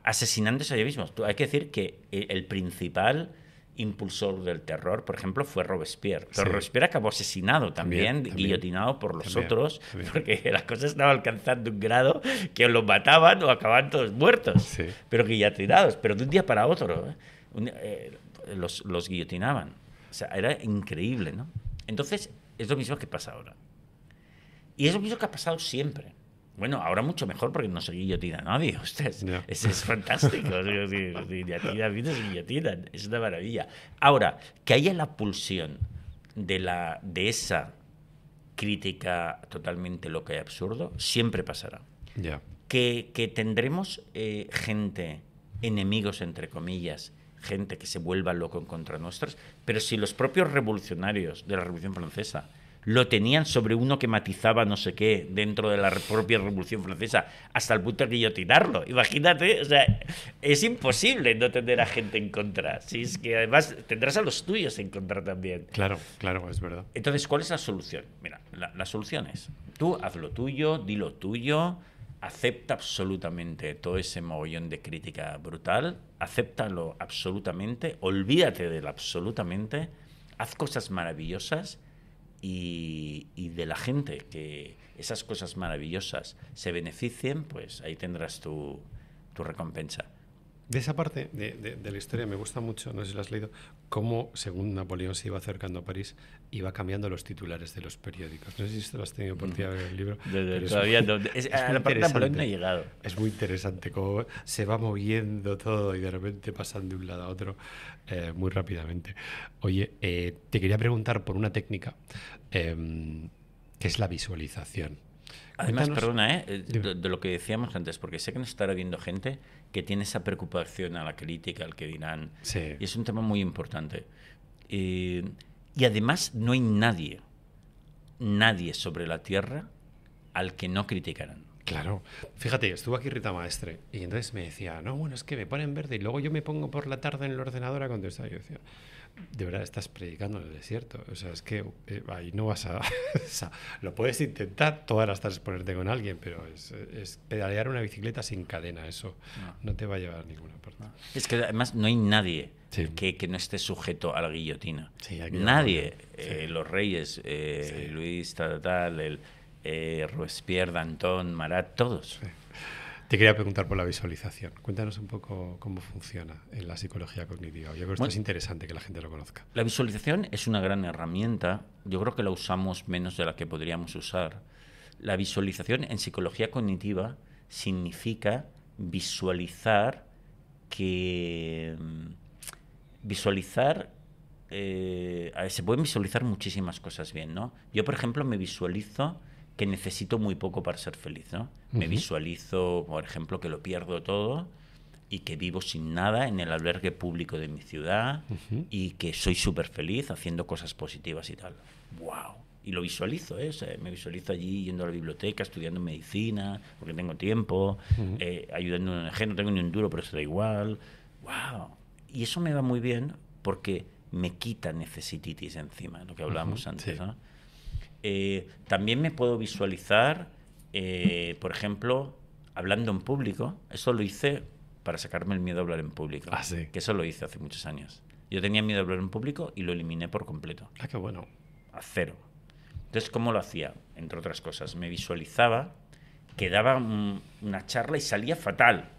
asesinándose a ellos mismos. Hay que decir que el principal impulsor del terror, por ejemplo, fue Robespierre. Pero Robespierre acabó asesinado también, guillotinado por los otros, porque las cosas estaban alcanzando un grado que o los mataban o acababan todos muertos, pero guillotinados, pero de un día para otro. Los guillotinaban. O sea, era increíble, ¿no? Entonces, es lo mismo que pasa ahora. Y es lo mismo que ha pasado siempre. Bueno, ahora mucho mejor porque no se guillotina a nadie. Ustedes, es fantástico. Se guillotinan. Es una maravilla. Ahora, que haya la pulsión de esa crítica totalmente loca y absurdo, siempre pasará. Que tendremos gente, enemigos, entre comillas, gente que se vuelva loco en contra nuestros, pero si los propios revolucionarios de la Revolución Francesa lo tenían sobre uno que matizaba no sé qué dentro de la propia Revolución Francesa, hasta el punto de guillotinarlo. Imagínate, o sea, es imposible no tener a gente en contra. Si es que además tendrás a los tuyos en contra también. Claro, es verdad. Entonces, ¿cuál es la solución? Mira, la solución es, tú haz lo tuyo, di lo tuyo, acepta absolutamente todo ese mogollón de crítica brutal, acéptalo absolutamente, olvídate de lo absolutamente, haz cosas maravillosas. Y de la gente que esas cosas maravillosas se beneficien, pues ahí tendrás tu recompensa. De esa parte de la historia me gusta mucho, no sé si lo has leído, cómo, según Napoleón se iba acercando a París, iba cambiando los titulares de los periódicos. No sé si esto lo has tenido por ti a ver el libro. Todavía no. A la parte de Napoleón no he llegado. Es muy interesante cómo se va moviendo todo y de repente pasan de un lado a otro muy rápidamente. Oye, te quería preguntar por una técnica que es la visualización. Además, perdona, de lo que decíamos antes, porque sé que nos estará viendo gente que tiene esa preocupación a la crítica, al que dirán. Sí. Y es un tema muy importante. Y además no hay nadie sobre la Tierra al que no criticaran. Claro. Fíjate, estuvo aquí Rita Maestre y entonces me decía, no, bueno, es que me ponen verde y luego yo me pongo por la tarde en el ordenador a contestar. Y yo decía, de verdad estás predicando en el desierto. O sea, es que ahí no vas a... o sea, lo puedes intentar todas las tardes ponerte con alguien, pero es pedalear una bicicleta sin cadena. Eso no te va a llevar a ninguna parte. No. Es que además no hay nadie que no esté sujeto a la guillotina. Sí, nadie. Los reyes, Luis, Robespierre, Danton, Marat, todos. Sí. Te quería preguntar por la visualización. Cuéntanos un poco cómo funciona en la psicología cognitiva. Yo creo que esto es interesante que la gente lo conozca. La visualización es una gran herramienta. Yo creo que la usamos menos de la que podríamos usar. La visualización en psicología cognitiva significa visualizar que... se pueden visualizar muchísimas cosas bien, ¿no? Yo, por ejemplo, me visualizo que necesito muy poco para ser feliz, ¿no? Me visualizo, por ejemplo, que lo pierdo todo y que vivo sin nada en el albergue público de mi ciudad y que soy súper feliz haciendo cosas positivas y tal. ¡Wow! Y lo visualizo, ¿eh? O sea, me visualizo allí yendo a la biblioteca, estudiando medicina, porque tengo tiempo, ayudando a una ONG, no tengo ni un duro, pero eso da igual. ¡Wow! Y eso me va muy bien porque me quita necesititis encima, lo que hablábamos antes, ¿no? También me puedo visualizar, por ejemplo, hablando en público. Eso lo hice para sacarme el miedo a hablar en público. Ah, sí. Que eso lo hice hace muchos años. Yo tenía miedo a hablar en público y lo eliminé por completo. Ah, qué bueno. A cero. Entonces, ¿cómo lo hacía? Entre otras cosas, me visualizaba que daba una charla y salía fatal.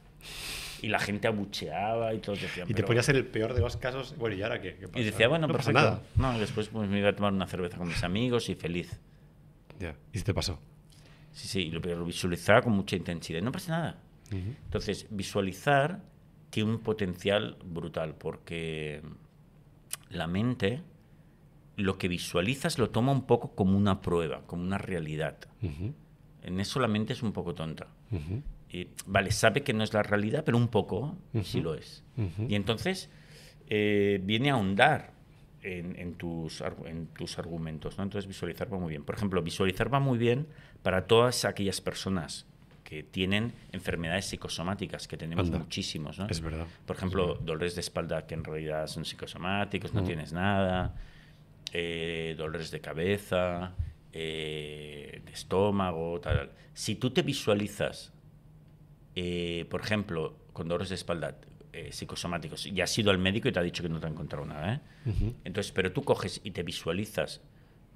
Y la gente abucheaba y todos decían... Y te ponías en el peor de los casos, bueno, ¿y ahora qué? ¿Qué pasa? Y decía, bueno, no perfecto. pasa nada. No, después pues, me iba a tomar una cerveza con mis amigos y feliz. Ya, ¿y si te pasó? Sí, pero lo visualizaba con mucha intensidad. No pasa nada. Entonces, visualizar tiene un potencial brutal porque la mente, lo que visualizas lo toma un poco como una prueba, como una realidad. En eso la mente es un poco tonta. Vale, sabe que no es la realidad, pero un poco sí lo es. Y entonces viene a ahondar en tus argumentos, ¿no? Entonces visualizar va muy bien. Por ejemplo, visualizar va muy bien para todas aquellas personas que tienen enfermedades psicosomáticas, que tenemos muchísimos, ¿no? Es verdad. Por ejemplo, dolores de espalda que en realidad son psicosomáticos, no tienes nada, dolores de cabeza, de estómago, tal. Si tú te visualizas, por ejemplo, con dolores de espalda psicosomáticos, y has ido al médico y te ha dicho que no te ha encontrado nada, ¿eh? Entonces, pero tú coges y te visualizas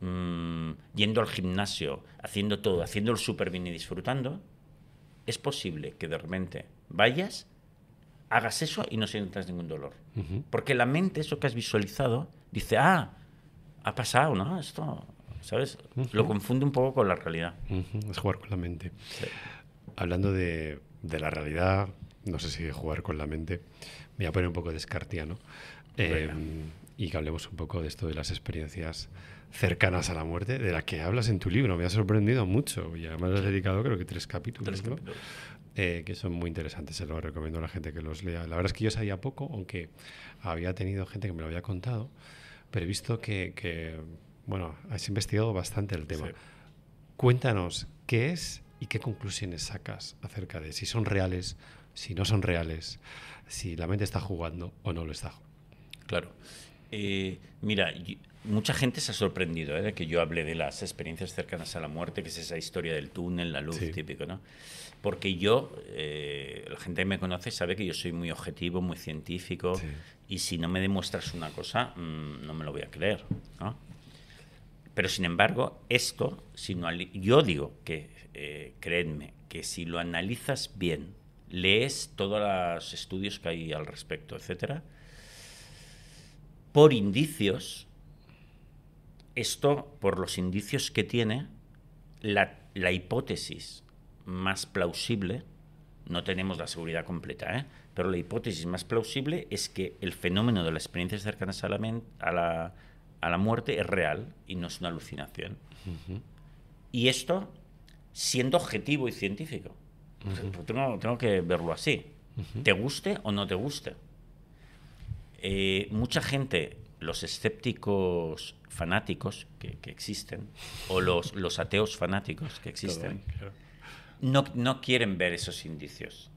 yendo al gimnasio, haciendo todo, haciéndolo súper bien y disfrutando, es posible que de repente vayas, hagas eso y no sientas ningún dolor. Porque la mente, eso que has visualizado, dice, ha pasado, ¿no? Esto, ¿sabes? Lo confunde un poco con la realidad. Es jugar con la mente. Sí. Hablando de la realidad, no sé si de jugar con la mente, me voy a poner un poco descartiano. Y que hablemos un poco de esto de las experiencias cercanas a la muerte, de la que hablas en tu libro. Me ha sorprendido mucho y además has dedicado creo que 3 capítulos, ¿no? Que son muy interesantes, se lo recomiendo a la gente que los lea. La verdad es que yo sabía poco, aunque había tenido gente que me lo había contado, pero he visto que bueno, has investigado bastante el tema. Sí. Cuéntanos qué es y qué conclusiones sacas acerca de si son reales, si no son reales, si la mente está jugando o no lo está. Claro. Mira, mucha gente se ha sorprendido de que yo hable de las experiencias cercanas a la muerte, que es esa historia del túnel, la luz, típico, ¿no? Porque yo, la gente que me conoce sabe que yo soy muy objetivo, muy científico, y si no me demuestras una cosa, no me lo voy a creer, ¿no? Pero sin embargo, esto, yo digo que, créedme, que si lo analizas bien, lees todos los estudios que hay al respecto, etcétera, por indicios, por los indicios que tiene, la hipótesis más plausible, no tenemos la seguridad completa, pero la hipótesis más plausible es que el fenómeno de las experiencias cercanas a la muerte es real y no es una alucinación. Y esto, siendo objetivo y científico, tengo que verlo así, te guste o no te guste. Mucha gente, los escépticos fanáticos que existen, o los ateos fanáticos que existen, no quieren ver esos indicios.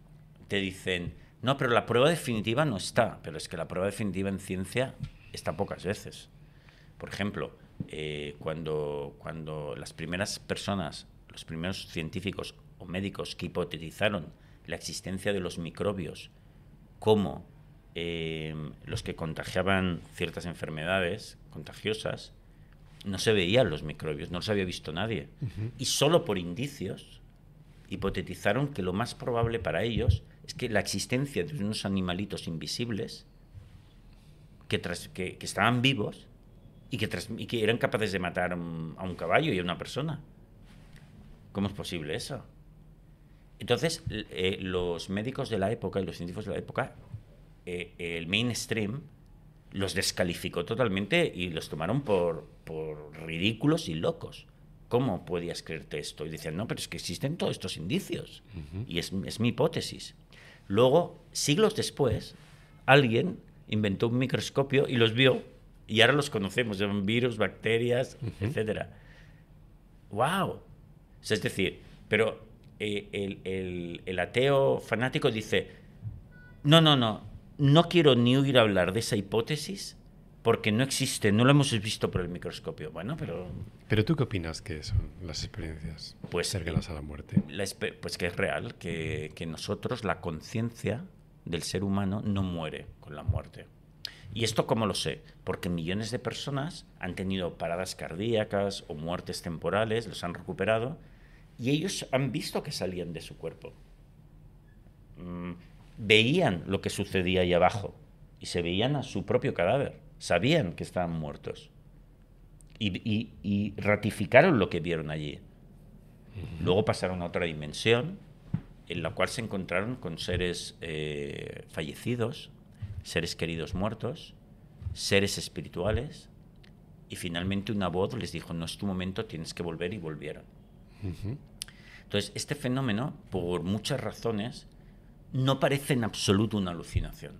Te dicen, no, pero la prueba definitiva no está. Pero es que la prueba definitiva en ciencia está pocas veces. Por ejemplo, cuando las primeras personas, los primeros científicos o médicos que hipotetizaron la existencia de los microbios como los que contagiaban ciertas enfermedades contagiosas, no se veían los microbios, no los había visto nadie. Y solo por indicios hipotetizaron que lo más probable para ellos es que la existencia de unos animalitos invisibles que estaban vivos y que eran capaces de matar a un caballo y a una persona. ¿Cómo es posible eso? Entonces, los médicos de la época y los científicos de la época, el mainstream los descalificó totalmente y los tomaron por ridículos y locos. ¿Cómo podías creerte esto? Y decían, no, pero es que existen todos estos indicios. Y es mi hipótesis. Luego, siglos después, alguien inventó un microscopio y los vio, y ahora los conocemos, son virus, bacterias, etcétera. ¡Wow! O sea, es decir, pero el ateo fanático dice, no quiero ni oír hablar de esa hipótesis porque no existe, no lo hemos visto por el microscopio. Bueno, pero... ¿Pero tú qué opinas que son las experiencias cercanas a la muerte? Pues que es real, que nosotros, la conciencia del ser humano no muere con la muerte. ¿Y esto cómo lo sé? Porque millones de personas han tenido paradas cardíacas o muertes temporales, los han recuperado, y ellos han visto que salían de su cuerpo. Veían lo que sucedía ahí abajo y se veían a su propio cadáver. Sabían que estaban muertos y ratificaron lo que vieron allí. Luego pasaron a otra dimensión en la cual se encontraron con seres fallecidos, seres queridos muertos, seres espirituales, y finalmente una voz les dijo, no es tu momento, tienes que volver, y volvieron. Entonces, este fenómeno, por muchas razones, no parece en absoluto una alucinación.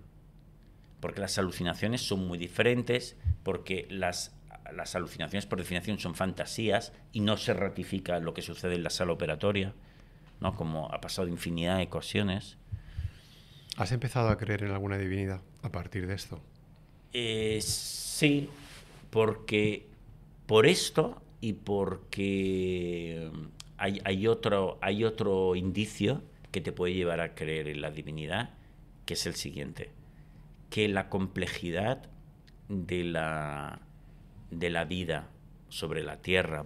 porque las alucinaciones son muy diferentes, porque las alucinaciones por definición son fantasías y no se ratifica lo que sucede en la sala operatoria, ¿no? Como ha pasado infinidad de ocasiones. ¿Has empezado a creer en alguna divinidad a partir de esto? Sí, porque por esto y porque hay otro indicio que te puede llevar a creer en la divinidad, que es el siguiente, que la complejidad de la vida sobre la Tierra,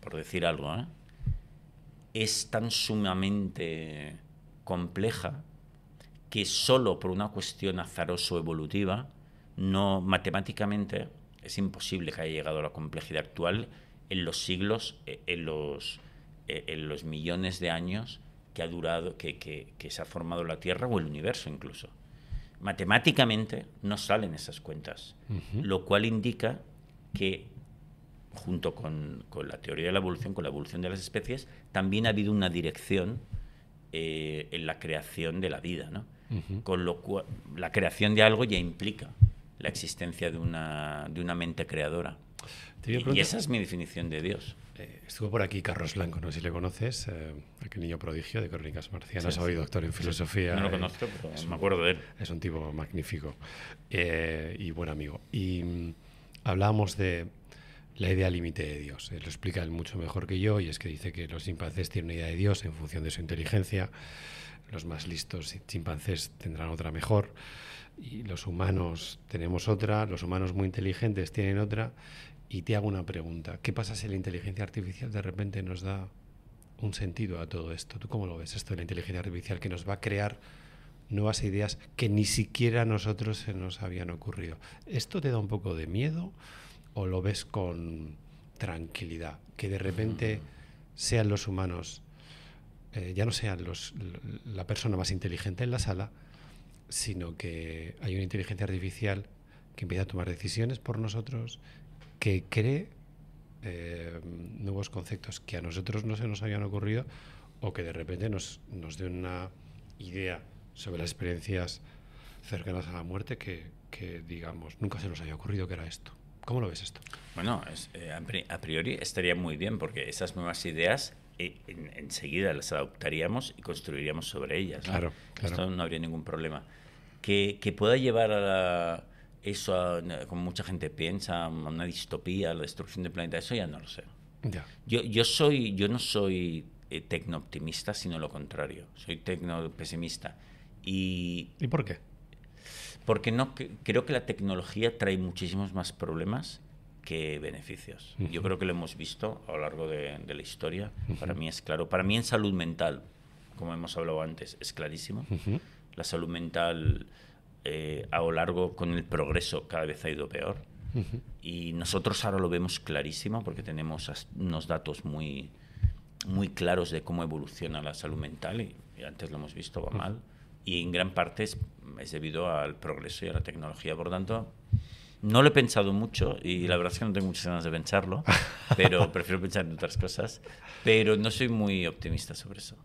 por decir algo, es tan sumamente compleja que solo por una cuestión azaroso-evolutiva, no matemáticamente, es imposible que haya llegado a la complejidad actual en los siglos, en los millones de años que ha durado, que se ha formado la Tierra o el universo incluso. Matemáticamente no salen esas cuentas, lo cual indica que, junto con la teoría de la evolución, con la evolución de las especies, también ha habido una dirección en la creación de la vida, ¿no? Con lo cual, la creación de algo ya implica la existencia de una mente creadora. Y esa es mi definición de Dios. Estuvo por aquí Carlos Blanco, no sé si le conoces, aquel niño prodigio de Crónicas Marcianas, Sí, hoy doctor en filosofía. No lo conozco, pero me acuerdo de él. Es un tipo magnífico y buen amigo. Y hablábamos de la idea límite de Dios. Él lo explica mucho mejor que yo, y es que dice que los chimpancés tienen una idea de Dios en función de su inteligencia. Los más listos chimpancés tendrán otra mejor, y los humanos tenemos otra, los humanos muy inteligentes tienen otra. Y te hago una pregunta: ¿qué pasa si la inteligencia artificial de repente nos da un sentido a todo esto? ¿Tú cómo lo ves esto de la inteligencia artificial, que nos va a crear nuevas ideas que ni siquiera a nosotros se nos habían ocurrido? ¿Esto te da un poco de miedo o lo ves con tranquilidad? Que de repente sean los humanos, ya no sean la persona más inteligente en la sala, sino que hay una inteligencia artificial que empieza a tomar decisiones por nosotros, que cree nuevos conceptos que a nosotros no se nos habían ocurrido, o que de repente nos dé una idea sobre las experiencias cercanas a la muerte que digamos, nunca se nos había ocurrido que era esto. ¿Cómo lo ves esto? Bueno, a priori estaría muy bien, porque esas nuevas ideas enseguida las adoptaríamos y construiríamos sobre ellas, ¿no? Claro. Esto no habría ningún problema. Que pueda llevar a eso, como mucha gente piensa, a una distopía, a la destrucción del planeta, eso ya no lo sé. Ya. Yo no soy tecno-optimista, sino lo contrario. Soy tecno-pesimista. ¿Y por qué? Porque creo que la tecnología trae muchísimos más problemas que beneficios. Yo creo que lo hemos visto a lo largo de la historia. Para mí es claro. Para mí, en salud mental, como hemos hablado antes, es clarísimo. La salud mental, a lo largo, con el progreso, cada vez ha ido peor. Y nosotros ahora lo vemos clarísimo, porque tenemos unos datos muy, muy claros de cómo evoluciona la salud mental, y antes lo hemos visto, va mal. Y en gran parte es debido al progreso y a la tecnología. Por tanto, no lo he pensado mucho, y la verdad es que no tengo muchas ganas de pensarlo, pero prefiero pensar en otras cosas. Pero no soy muy optimista sobre eso.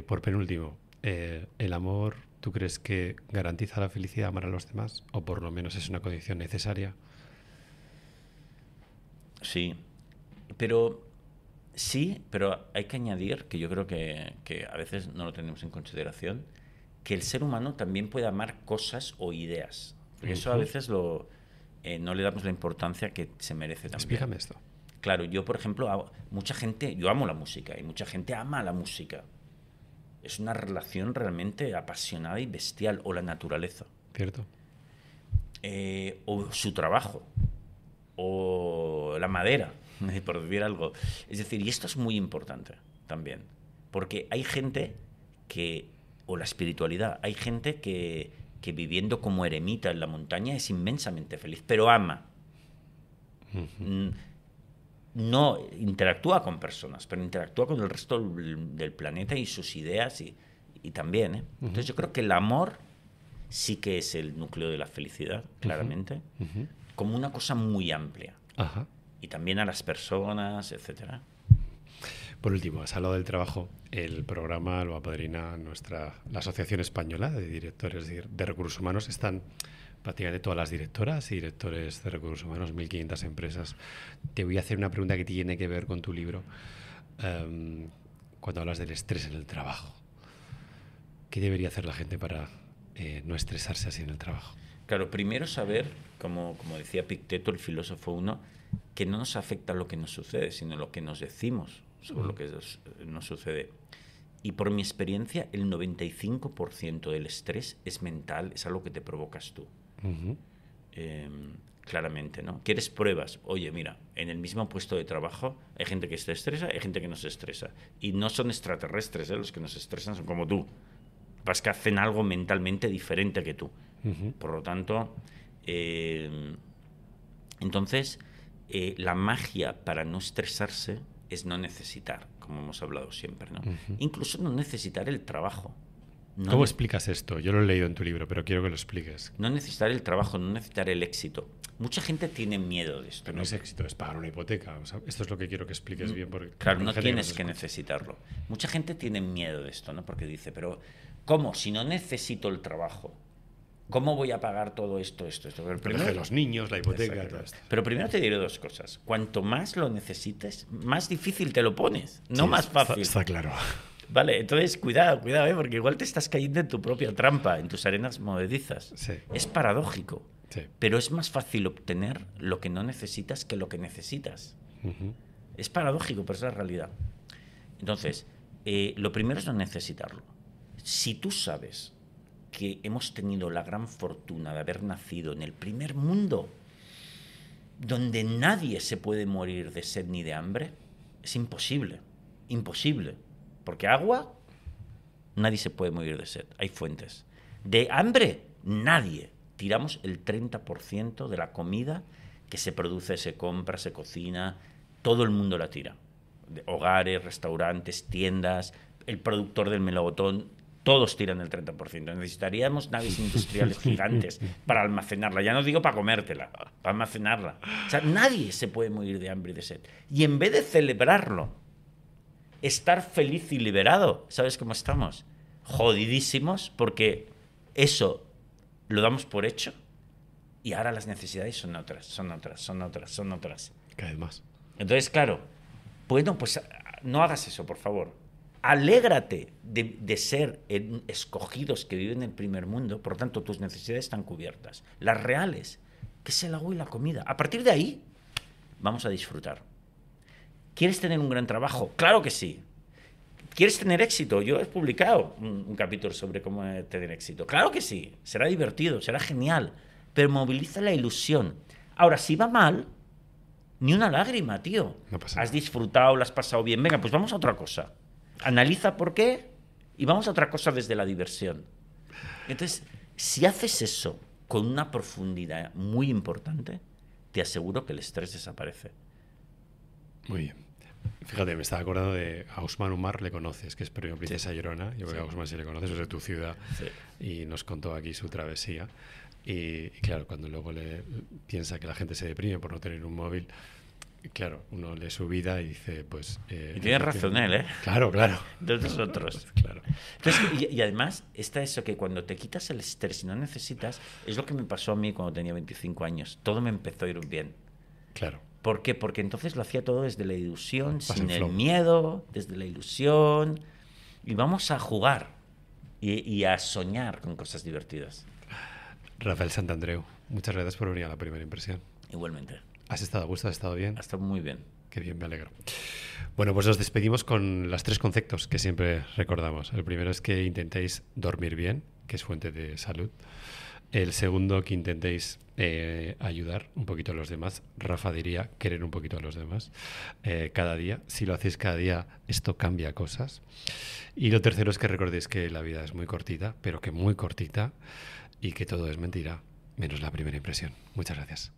Por penúltimo, ¿el amor, tú crees que garantiza la felicidad, amar a los demás? ¿O por lo menos es una condición necesaria? Sí, pero hay que añadir, que yo creo que a veces no lo tenemos en consideración, que el ser humano también puede amar cosas o ideas. Porque eso a veces no le damos la importancia que se merece también. Explícame esto. Claro, yo, por ejemplo, yo amo la música, y mucha gente ama la música. Es una relación realmente apasionada y bestial, o la naturaleza. Cierto. O su trabajo, o la madera, por decir algo. Es decir, y esto es muy importante también, porque hay gente o la espiritualidad, hay gente que viviendo como eremita en la montaña es inmensamente feliz, pero ama. No interactúa con personas, pero interactúa con el resto del planeta y sus ideas, y también. Entonces yo creo que el amor sí que es el núcleo de la felicidad, claramente, como una cosa muy amplia. Y también a las personas, etcétera. Por último, has hablado del trabajo. El programa lo apadrina la Asociación Española de Directores de Recursos Humanos. Están prácticamente todas las directoras y directores de recursos humanos, 1.500 empresas. Te voy a hacer una pregunta que tiene que ver con tu libro. Cuando hablas del estrés en el trabajo, ¿qué debería hacer la gente para no estresarse así en el trabajo? Claro, primero saber, como decía Epicteto, el filósofo uno, que no nos afecta lo que nos sucede, sino lo que nos decimos sobre lo que nos sucede. Y por mi experiencia, el 95% del estrés es mental, es algo que te provocas tú. Claramente, ¿no? ¿Quieres pruebas? Oye, mira, en el mismo puesto de trabajo hay gente que se estresa, hay gente que no se estresa. Y no son extraterrestres, los que nos estresan son como tú. Vas que hacen algo mentalmente diferente que tú. Por lo tanto, entonces, la magia para no estresarse es no necesitar, como hemos hablado siempre, ¿no? Incluso no necesitar el trabajo. ¿Cómo explicas esto? Yo lo he leído en tu libro, pero quiero que lo expliques. No necesitar el trabajo, no necesitar el éxito. Mucha gente tiene miedo de esto. Pero no es éxito, es pagar una hipoteca. O sea, esto es lo que quiero que expliques bien. Porque claro, no tienes que necesitarlo. Mucha gente tiene miedo de esto, ¿no? Porque dice, pero ¿cómo? Si no necesito el trabajo, ¿cómo voy a pagar todo esto? Pero primero, los niños, la hipoteca, todo esto. Pero primero te diré dos cosas. Cuanto más lo necesites, más difícil te lo pones, no más fácil. Está claro. Vale, entonces cuidado, porque igual te estás cayendo en tu propia trampa, en tus arenas movedizas. Sí. Es paradójico, sí. Pero es más fácil obtener lo que no necesitas que lo que necesitas. Es paradójico, pero es la realidad. Entonces, lo primero es no necesitarlo. Si tú sabes que hemos tenido la gran fortuna de haber nacido en el primer mundo, donde nadie se puede morir de sed ni de hambre, es imposible, imposible. Porque agua, nadie se puede morir de sed, hay fuentes. De hambre, nadie. Tiramos el 30% de la comida que se produce, se compra, se cocina, todo el mundo la tira. De hogares, restaurantes, tiendas, el productor del melocotón, todos tiran el 30%. Necesitaríamos naves industriales gigantes para almacenarla. Ya no digo para comértela, para almacenarla. O sea, nadie se puede morir de hambre y de sed. Y en vez de celebrarlo, estar feliz y liberado, ¿sabes cómo estamos? Jodidísimos, porque eso lo damos por hecho y ahora las necesidades son otras. Cada vez más. Entonces, claro, bueno, pues no hagas eso, por favor. Alégrate de ser escogidos que viven en el primer mundo, por lo tanto, tus necesidades están cubiertas. Las reales, que es el agua y la comida. A partir de ahí, vamos a disfrutar. ¿Quieres tener un gran trabajo? Claro que sí. ¿Quieres tener éxito? Yo he publicado un capítulo sobre cómo tener éxito. Claro que sí. Será divertido, será genial. Pero moviliza la ilusión. Ahora, si va mal, ni una lágrima, tío. No pasa Has nada. disfrutado, lo has pasado bien. Venga, pues vamos a otra cosa. Analiza por qué y vamos a otra cosa desde la diversión. Entonces, si haces eso con una profundidad muy importante, te aseguro que el estrés desaparece. Muy bien. Fíjate, me estaba acordando de Ausman Umar, le conoces, que es premio Princesa Llorona. Yo creo que a Ausman sí le conoces, es de tu ciudad. Sí. Y nos contó aquí su travesía. Y claro, cuando luego le piensa que la gente se deprime por no tener un móvil, claro, uno lee su vida y dice, pues... y tienes razón él, ¿eh? Claro, claro. De nosotros. Claro. Entonces, y además, está eso que cuando te quitas el estrés y no necesitas, es lo que me pasó a mí cuando tenía 25 años. Todo me empezó a ir bien. Claro. ¿Por qué? Porque entonces lo hacía todo desde la ilusión, sin el flow. miedo, desde la ilusión. Y vamos a jugar y a soñar con cosas divertidas. Rafael Santandreu, muchas gracias por venir a La Primera Impresión. Igualmente. ¿Has estado a gusto? ¿Has estado bien? Ha estado muy bien. Qué bien, me alegro. Bueno, pues nos despedimos con los 3 conceptos que siempre recordamos. El primero es que intentéis dormir bien, que es fuente de salud. El segundo, que intentéis ayudar un poquito a los demás. Rafa diría querer un poquito a los demás cada día. Si lo hacéis cada día, esto cambia cosas. Y lo tercero es que recordéis que la vida es muy cortita, pero que muy cortita, y que todo es mentira, menos la primera impresión. Muchas gracias.